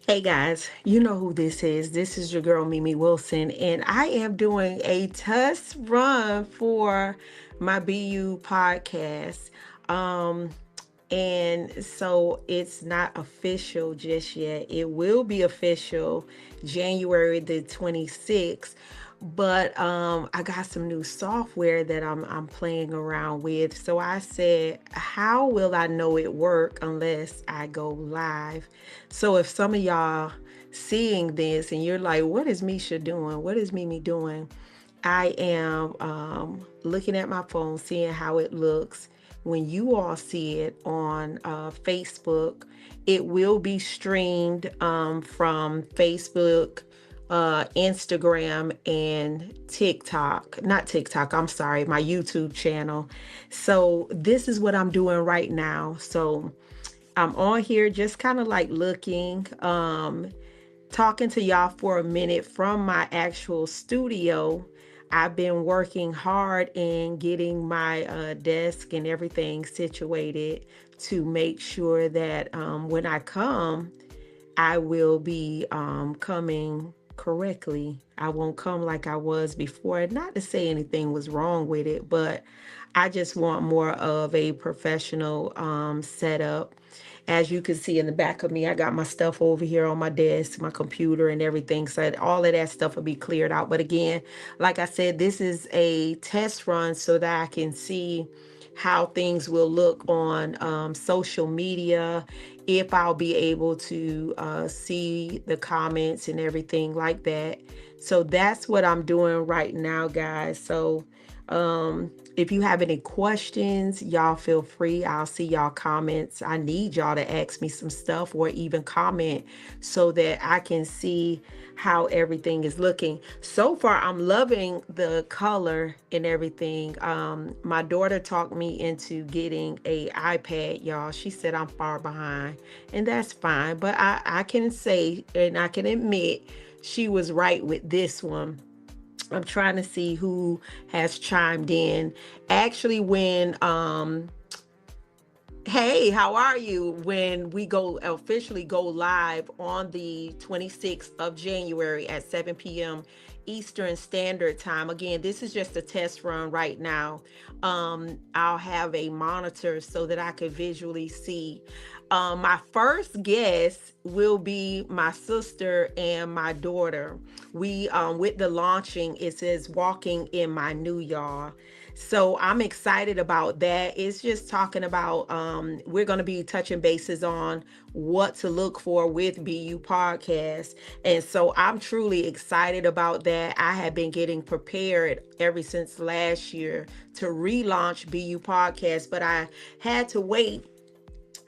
Hey guys, you know who this is. This is your girl Mimi Wilson, and I am doing a test run for my BU podcast. Um, and so it's not official just yet. It will be official January the 26th. But I got some new software that I'm playing around with. So I said, how will I know it work unless I go live? So if some of y'all seeing this and you're like, what is Misha doing? What is Mimi doing? I am looking at my phone, seeing how it looks. When you all see it on Facebook, it will be streamed from Facebook, Instagram, and TikTok. Not TikTok, I'm sorry, my YouTube channel. So this is what I'm doing right now. So I'm on here just kind of like looking, talking to y'all for a minute from my actual studio. I've been working hard in getting my desk and everything situated to make sure that when I come, I will be coming correctly. I won't come like I was before. Not to say anything was wrong with it, but I just want more of a professional setup. As you can see in the back of me, I got my stuff over here on my desk, my computer and everything. So all of that stuff will be cleared out. But again, like I said, this is a test run so that I can see how things will look on social media, if I'll be able to see the comments and everything like that. So that's what I'm doing right now, guys. So if you have any questions, y'all feel free. I'll see y'all comments. I need y'all to ask me some stuff or even comment so that I can see how everything is looking. So far, I'm loving the color and everything. My daughter talked me into getting a iPad, y'all. She said I'm far behind, and that's fine. But I can say and I can admit she was right with this one. I'm trying to see who has chimed in. Actually, when hey, how are you? When we go officially go live on the 26th of January at 7 p.m. Eastern Standard Time. Again, this is just a test run right now. I'll have a monitor so that I could visually see. My first guest will be my sister and my daughter. We with the launching, it says walking in my new y'all. So I'm excited about that. It's just talking about we're going to be touching bases on what to look for with BU podcast. And so I'm truly excited about that. I have been getting prepared ever since last year to relaunch BU podcast, but I had to wait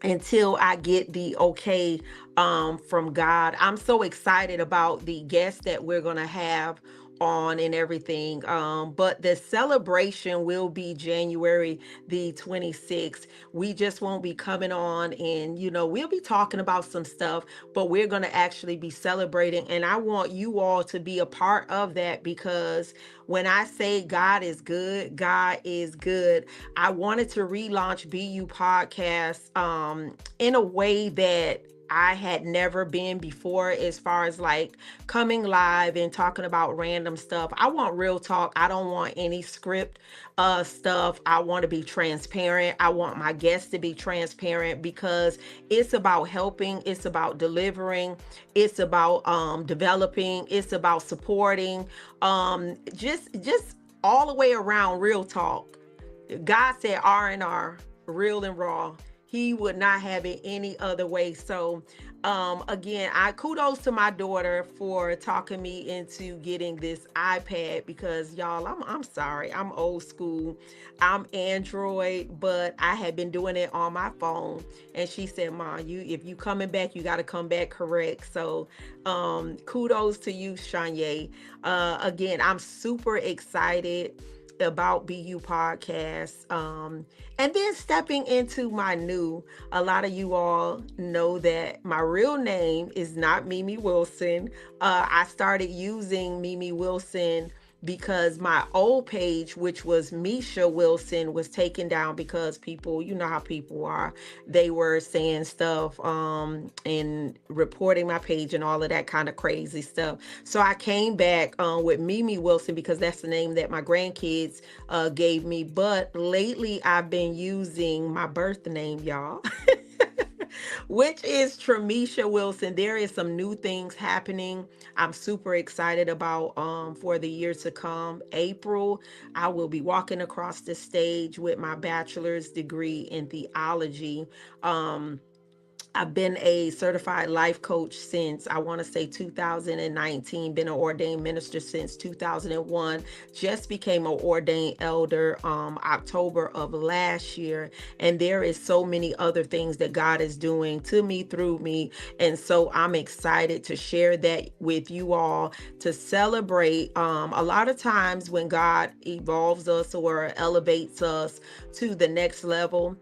until I get the okay from God. I'm so excited about the guests that we're going to have on and everything. But the celebration will be January the 26th. We just won't be coming on and, we'll be talking about some stuff, but we're going to actually be celebrating. And I want you all to be a part of that because when I say God is good, God is good. I wanted to relaunch BU Podcast in a way that I had never been before, as far as like coming live and talking about random stuff. I want real talk. I don't want any script stuff. I want to be transparent. I want my guests to be transparent because it's about helping, it's about delivering, it's about developing, it's about supporting. Just all the way around real talk. God said R&R, real and raw. He would not have it any other way. So again, I kudos to my daughter for talking me into getting this iPad because y'all, I'm sorry, I'm old school. I'm Android, but I had been doing it on my phone. And she said, "Ma, if you coming back, you got to come back correct." So kudos to you, Shanye. Again, I'm super excited about BU podcast. And then stepping into my new, a lot of you all know that my real name is not Mimi Wilson. I started using Mimi Wilson because my old page, which was Misha Wilson, was taken down because people, you know how people are, they were saying stuff and reporting my page and all of that kind of crazy stuff. So I came back with Mimi Wilson because that's the name that my grandkids gave me. But lately I've been using my birth name, y'all. Which is Tramisha Wilson. There is some new things happening. I'm super excited about for the years to come. April, I will be walking across the stage with my bachelor's degree in theology. I've been a certified life coach since I want to say 2019, been an ordained minister since 2001, just became an ordained elder October of last year. And there is so many other things that God is doing to me, through me. And so I'm excited to share that with you all, to celebrate. A lot of times when God evolves us or elevates us to the next level,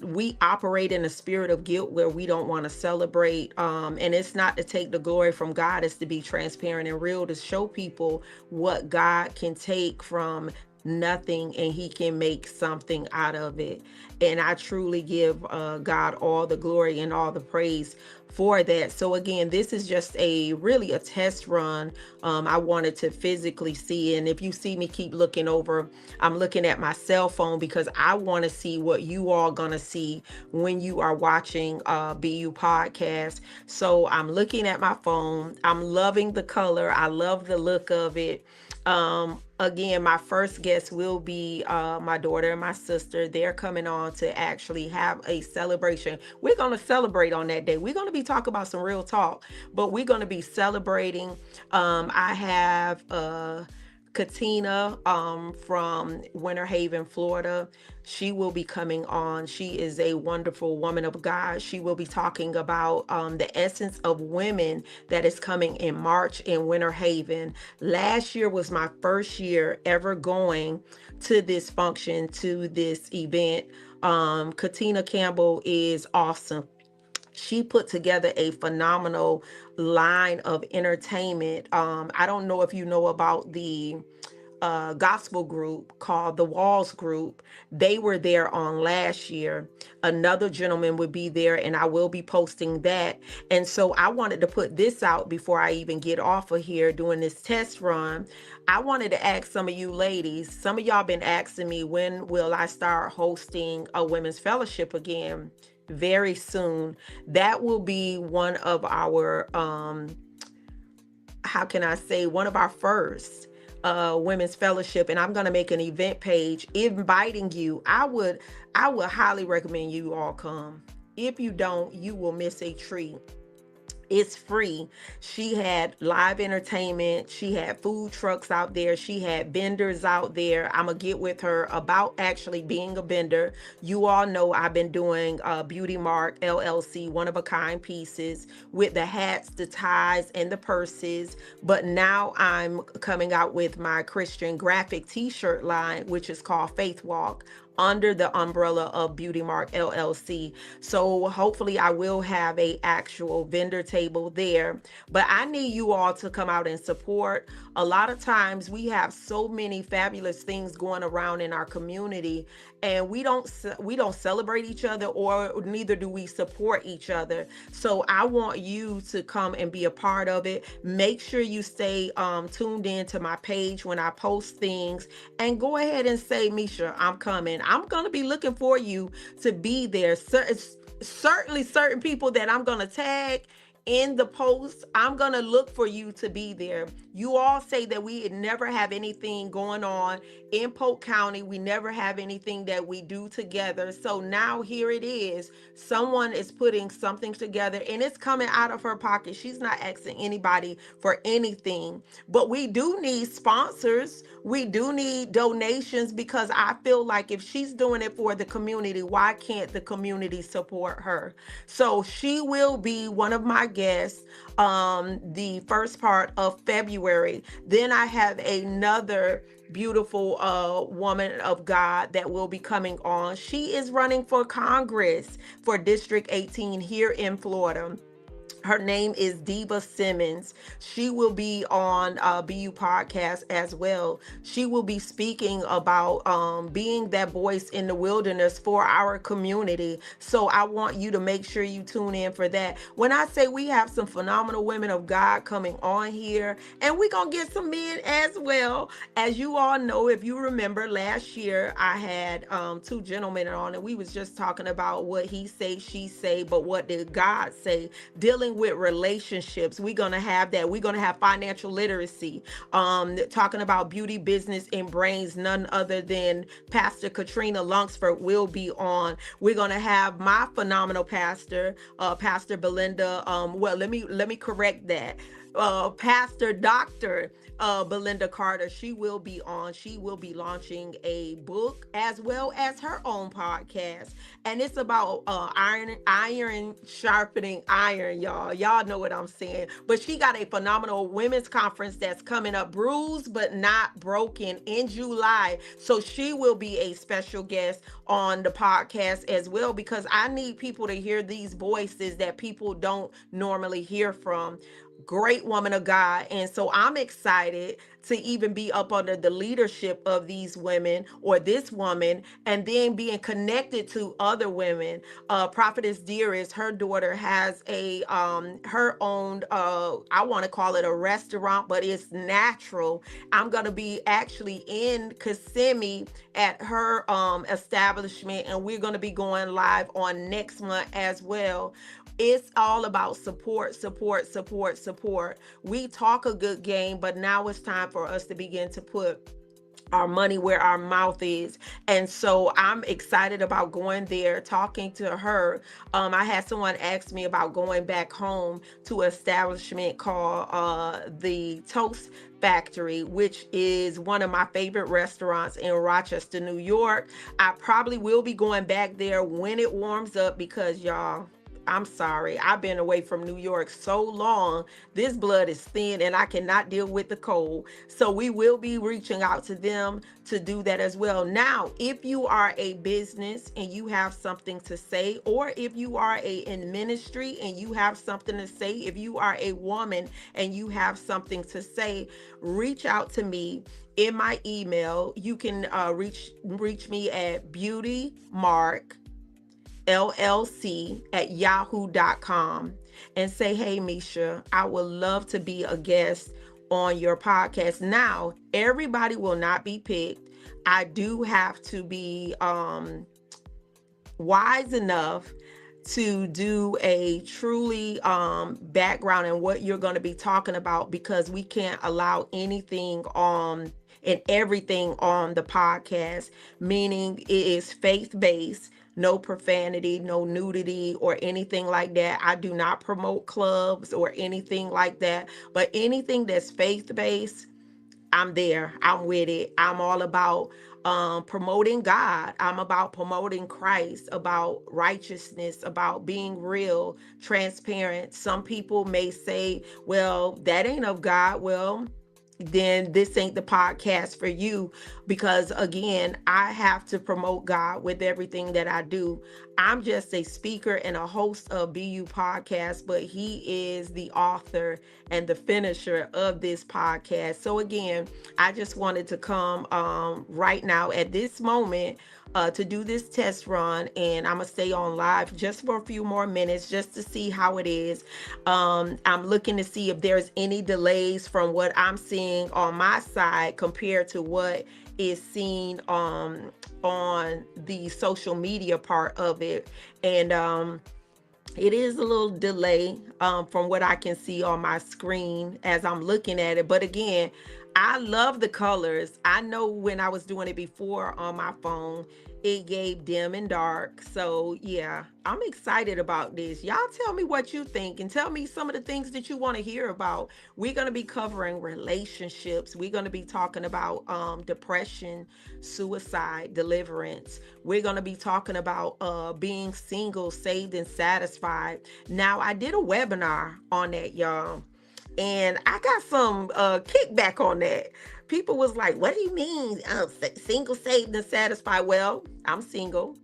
we operate in a spirit of guilt where we don't want to celebrate. And it's not to take the glory from God, it's to be transparent and real, to show people what God can take from nothing and he can make something out of it. And I truly give God all the glory and all the praise for that. So again, this is just really a test run. I wanted to physically see, and if you see me keep looking over, I'm looking at my cell phone because I want to see what you all gonna see when you are watching BU podcast. So I'm looking at my phone. I'm loving the color. I love the look of it. Again, my first guest will be my daughter and my sister. They're coming on to actually have a celebration. We're going to celebrate on that day. We're going to be talking about some real talk, but we're going to be celebrating. I have Katina from Winter Haven, Florida. She will be coming on. She is a wonderful woman of God. She will be talking about the essence of women that is coming in March in Winter Haven. Last year was my first year ever going to this function, to this event. Katina Campbell is awesome. She put together a phenomenal line of entertainment. I don't know if you know about the gospel group called the Walls Group. They were there on last year. Another gentleman would be there, and I will be posting that. And so I wanted to put this out before I even get off of here doing this test run. I wanted to ask some of you ladies, some of y'all been asking me, when will I start hosting a women's fellowship again? Very soon. That will be one of our how can I say, one of our first women's fellowship, and I'm going to make an event page inviting you. I would highly recommend you all come. If you don't, you will miss a treat. It's free. She had live entertainment. She had food trucks out there. She had vendors out there. I'm going to get with her about actually being a vendor. You all know I've been doing Beauty Mark LLC, one of a kind pieces with the hats, the ties, and the purses. But now I'm coming out with my Christian graphic t-shirt line, which is called Faith Walk, under the umbrella of Beauty Mark LLC. So hopefully I will have a actual vendor table there, but I need you all to come out and support. A lot of times we have so many fabulous things going around in our community, and we don't celebrate each other, or neither do we support each other. So I want you to come and be a part of it. Make sure you stay tuned in to my page when I post things, and go ahead and say, Misha, I'm coming. I'm going to be looking for you to be there. Certainly certain people that I'm going to tag in the post, I'm going to look for you to be there. You all say that we never have anything going on in Polk County. We never have anything that we do together. So now here it is. Someone is putting something together, and it's coming out of her pocket. She's not asking anybody for anything, but we do need sponsors. We do need donations, because I feel like if she's doing it for the community, why can't the community support her? So she will be one of my guests the first part of February. Then I have another beautiful woman of God that will be coming on. She is running for Congress for District 18 here in Florida. Her name is Diva Simmons. She will be on BU Podcast as well. She will be speaking about being that voice in the wilderness for our community. So I want you to make sure you tune in for that. When I say we have some phenomenal women of God coming on here, and we're going to get some men as well. As you all know, if you remember last year, I had two gentlemen on, and we was just talking about what he say, she say, but what did God say? Dealing with relationships. We're gonna have that. We're gonna have financial literacy. Talking about beauty, business, and brains. None other than Pastor Katrina Lungsford will be on. We're gonna have my phenomenal pastor, Pastor Belinda. Well, let me correct that. Pastor Doctor Belinda Carter. She will be on. She will be launching a book as well as her own podcast, and it's about iron sharpening iron, y'all. Y'all know what I'm saying. But she got a phenomenal women's conference that's coming up, Bruised but Not Broken, in July. So she will be a special guest on the podcast as well, because I need people to hear these voices that people don't normally hear from. Great woman of God. And so I'm excited to even be up under the leadership of these women, or this woman, and then being connected to other women. Prophetess Dearest, her daughter has a her own I want to call it a restaurant, but it's natural. I'm gonna be actually in Kissimmee at her establishment, and we're gonna be going live on next month as well. It's all about support, support, support, support. We talk a good game, but now it's time for us to begin to put our money where our mouth is. And so I'm excited about going there, talking to her. I had someone ask me about going back home to an establishment called the Toast Factory, which is one of my favorite restaurants in Rochester, New York. I probably will be going back there when it warms up, because y'all, I'm sorry, I've been away from New York so long. This blood is thin and I cannot deal with the cold. So we will be reaching out to them to do that as well. Now, if you are a business and you have something to say, or if you are in ministry and you have something to say, if you are a woman and you have something to say, reach out to me in my email. You can reach me at beautymark LLC@yahoo.com and say, hey, Misha, I would love to be a guest on your podcast. Now, everybody will not be picked. I do have to be wise enough to do a truly background in what you're going to be talking about, because we can't allow anything on and everything on the podcast, meaning it is faith-based. No profanity, no nudity, or anything like that. I do not promote clubs or anything like that, but anything that's faith-based, I'm there. I'm with it. I'm all about promoting God. I'm about promoting Christ, about righteousness, about being real, transparent. Some people may say, well, that ain't of God. Well, then this ain't the podcast for you, because again, I have to promote God with everything that I do. I'm just a speaker and a host of BU Podcast, but he is the author and the finisher of this podcast. So again, I just wanted to come right now at this moment to do this test run, and I'm gonna stay on live just for a few more minutes just to see how it is. I'm looking to see if there's any delays from what I'm seeing on my side compared to what is seen on the social media part of it. And it is a little delay from what I can see on my screen as I'm looking at it. But again, I love the colors. I know when I was doing it before on my phone, it gave dim and dark. So yeah, I'm excited about this. Y'all tell me what you think, and tell me some of the things that you want to hear about. We're going to be covering relationships. We're going to be talking about depression, suicide, deliverance. We're going to be talking about being single, saved, and satisfied. Now, I did a webinar on that, y'all, and I got some kickback on that. People was like, what do you mean single, saved, and satisfied? Well, I'm single.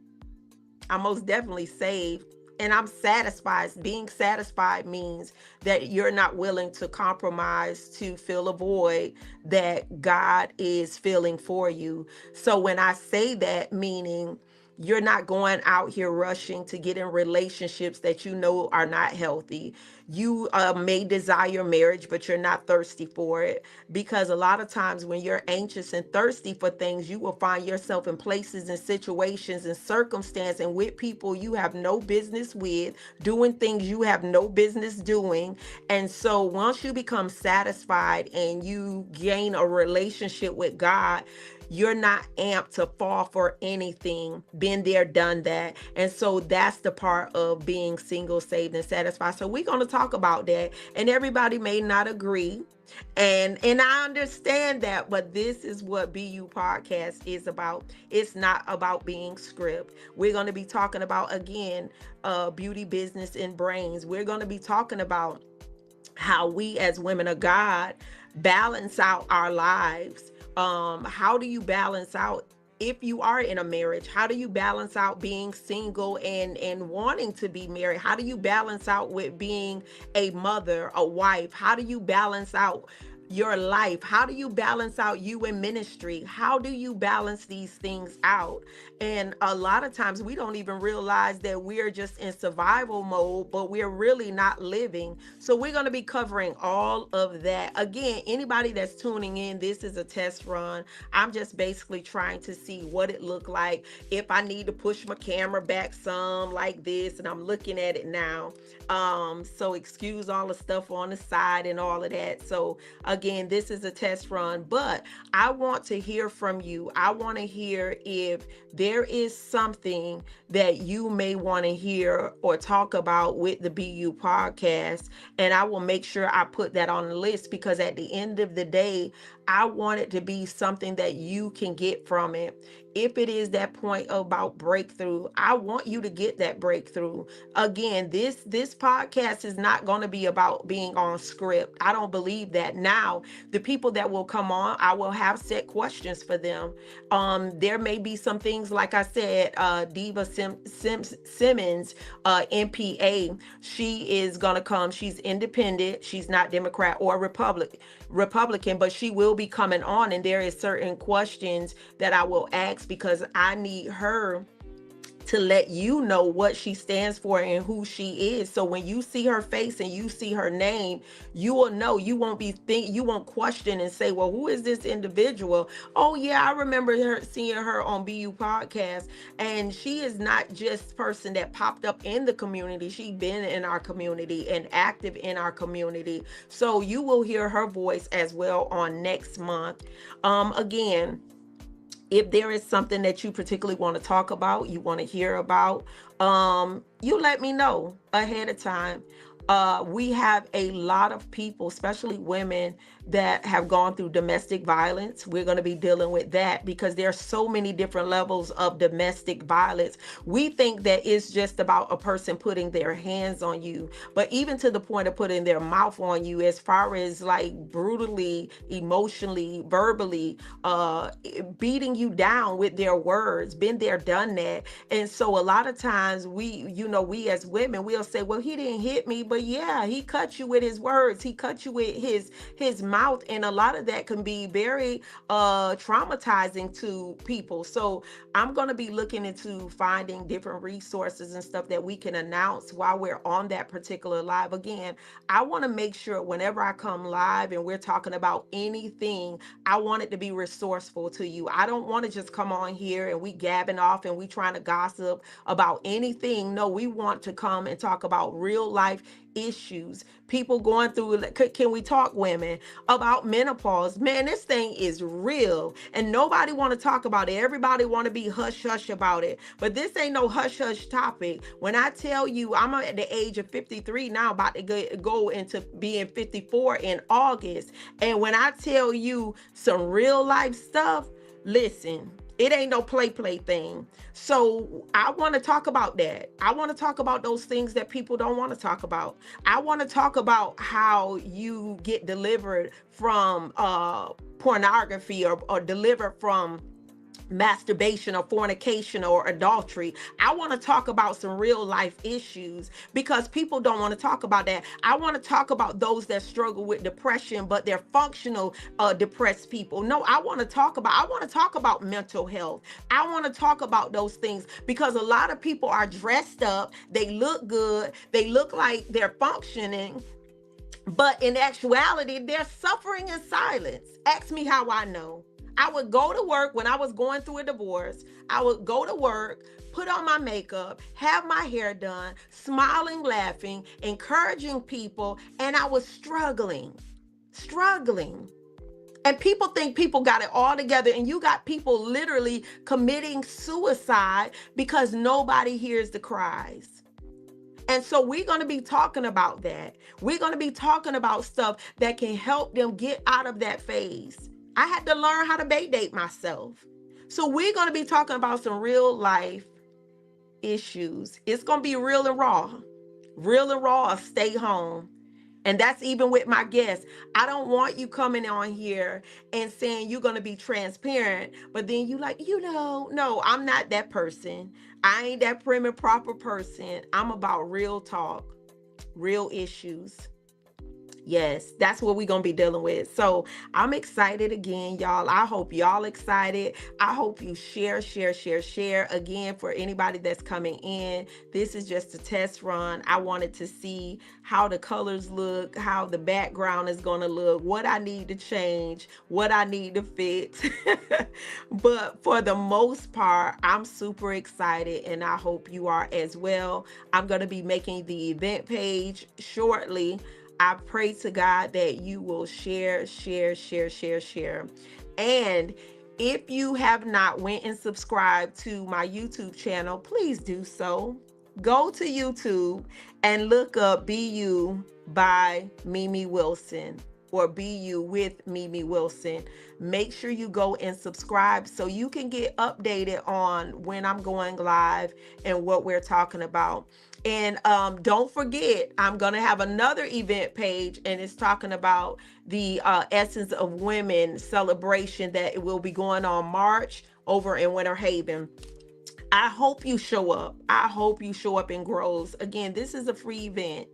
I'm most definitely saved, and I'm satisfied. Being satisfied means that you're not willing to compromise to fill a void that God is filling for you. So when I say that, meaning you're not going out here rushing to get in relationships that you know are not healthy. You may desire marriage, but you're not thirsty for it. Because a lot of times when you're anxious and thirsty for things, you will find yourself in places and situations and circumstances and with people you have no business with, doing things you have no business doing. And so once you become satisfied and you gain a relationship with God, you're not amped to fall for anything. Been there, done that. And so that's the part of being single, saved, and satisfied. So we're going to talk about that. And everybody may not agree. And I understand that, but this is what BU podcast is about. It's not about being script. We're going to be talking about, again, beauty, business, and brains. We're going to be talking about how we as women of God balance out our lives. How do you balance out if you are in a marriage? How do you balance out being single and wanting to be married? How do you balance out with being a mother, a wife? How do you balance out your life? How do you balance out you in ministry? How do you balance these things out? And a lot of times we don't even realize that we're just in survival mode, but we're really not living. So we're going to be covering all of that. Again, anybody that's tuning in, this is a test run. I'm just basically trying to see what it looked like. If I need to push my camera back some like this, and I'm looking at it now. So excuse all the stuff on the side and all of that. So again, this is a test run, but I want to hear from you. I want to hear if there is something that you may want to hear or talk about with the BU podcast. And I will make sure I put that on the list, because at the end of the day, I want it to be something that you can get from it. If it is that point about breakthrough, I want you to get that breakthrough. Again, this podcast is not going to be about being on script. I don't believe that. Now, the people that will come on, I will have set questions for them. There may be some things, like I said, Diva Simmons, MPA, she is going to come. She's independent. She's not Democrat or Republican, but she will be coming on, and there is certain questions that I will ask, because I need her to let you know what she stands for and who she is. So when you see her face and you see her name, you will know. You won't question and say, well, who is this individual? Oh yeah, I remember seeing her on BU podcast. And she is not just person that popped up in the community. She's been in our community and active in our community. So you will hear her voice as well on next month. Again, if there is something that you particularly want to talk about, you want to hear about, you let me know ahead of time. We have a lot of people, especially women, that have gone through domestic violence. We're going to be dealing with that, because there are so many different levels of domestic violence. We think that it's just about a person putting their hands on you, but even to the point of putting their mouth on you, as far as like brutally, emotionally, verbally, beating you down with their words. Been there, done that. And so a lot of times we as women, we'll say, well, he didn't hit me, but yeah, he cut you with his words. He cut you with his mouth. And a lot of that can be very traumatizing to people. So I'm going to be looking into finding different resources and stuff that we can announce while we're on that particular live. Again, I want to make sure whenever I come live and we're talking about anything, I want it to be resourceful to you. I don't want to just come on here and we gabbing off and we trying to gossip about anything. No, we want to come and talk about real life issues, people going through. Can we talk, women, about menopause? Man, this thing is real and nobody want to talk about it. Everybody want to be hush hush about it, but this ain't no hush hush topic. When I tell you, I'm at the age of 53 now, about to go into being 54 in August, and when I tell you some real life stuff, listen, it ain't no play thing. So I want to talk about that. I want to talk about those things that people don't want to talk about. I want to talk about how you get delivered from pornography or delivered from masturbation or fornication or adultery. I want to talk about some real life issues because people don't want to talk about that. I want to talk about those that struggle with depression, but they're functional depressed people. No, I want to talk about mental health. I want to talk about those things because a lot of people are dressed up, they look good, they look like they're functioning, but in actuality, they're suffering in silence. Ask me how I know. I would go to work when I was going through a divorce. I would go to work, put on my makeup, have my hair done, smiling, laughing, encouraging people, and I was struggling. And people think people got it all together, and you got people literally committing suicide because nobody hears the cries. And so we're going to be talking about that. We're going to be talking about stuff that can help them get out of that phase. I had to learn how to date myself. So we're going to be talking about some real life issues. It's going to be real and raw. Real and raw, or stay home. And that's even with my guests. I don't want you coming on here and saying you're going to be transparent, but then you like, no, I'm not that person. I ain't that prim and proper person. I'm about real talk, real issues. Yes, that's what we're going to be dealing with. So I'm excited again, y'all. I hope y'all excited. I hope you share. Again, for anybody that's coming in, this is just a test run. I wanted to see how the colors look, how the background is going to look, what I need to change, what I need to fix. But for the most part, I'm super excited, and I hope you are as well. I'm going to be making the event page shortly. I pray to God that you will share. And if you have not went and subscribed to my YouTube channel, please do so. Go to YouTube and look up BU by Mimi Wilson, or BU with Mimi Wilson. Make sure you go and subscribe so you can get updated on when I'm going live and what we're talking about. And don't forget, I'm going to have another event page, and it's talking about the Essence of Women celebration that will be going on March over in Winter Haven. I hope you show up. I hope you show up in Groves. Again, this is a free event.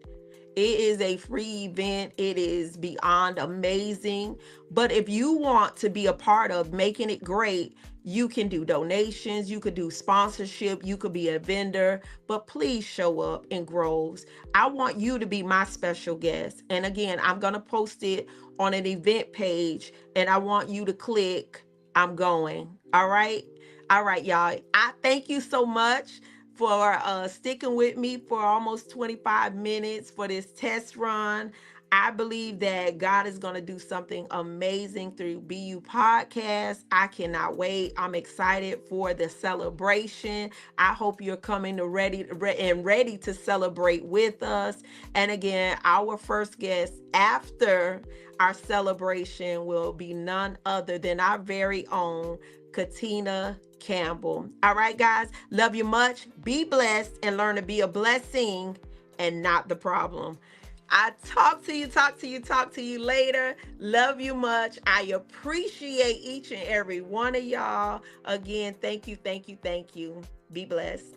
It is a free event. It is beyond amazing. But if you want to be a part of making it great, you can do donations, you could do sponsorship, you could be a vendor, but please show up in Groves. I want you to be my special guest. And again, I'm going to post it on an event page, and I want you to click I'm going. All right, y'all. I thank you so much for sticking with me for almost 25 minutes for this test run. I believe that God is going to do something amazing through BU Podcast. I cannot wait. I'm excited for the celebration. I hope you're coming ready to celebrate with us. And again, our first guest after our celebration will be none other than our very own Katina Campbell. All right, guys. Love you much. Be blessed and learn to be a blessing and not the problem. I talk to you later. Love you much. I appreciate each and every one of y'all. Again, thank you. Be blessed.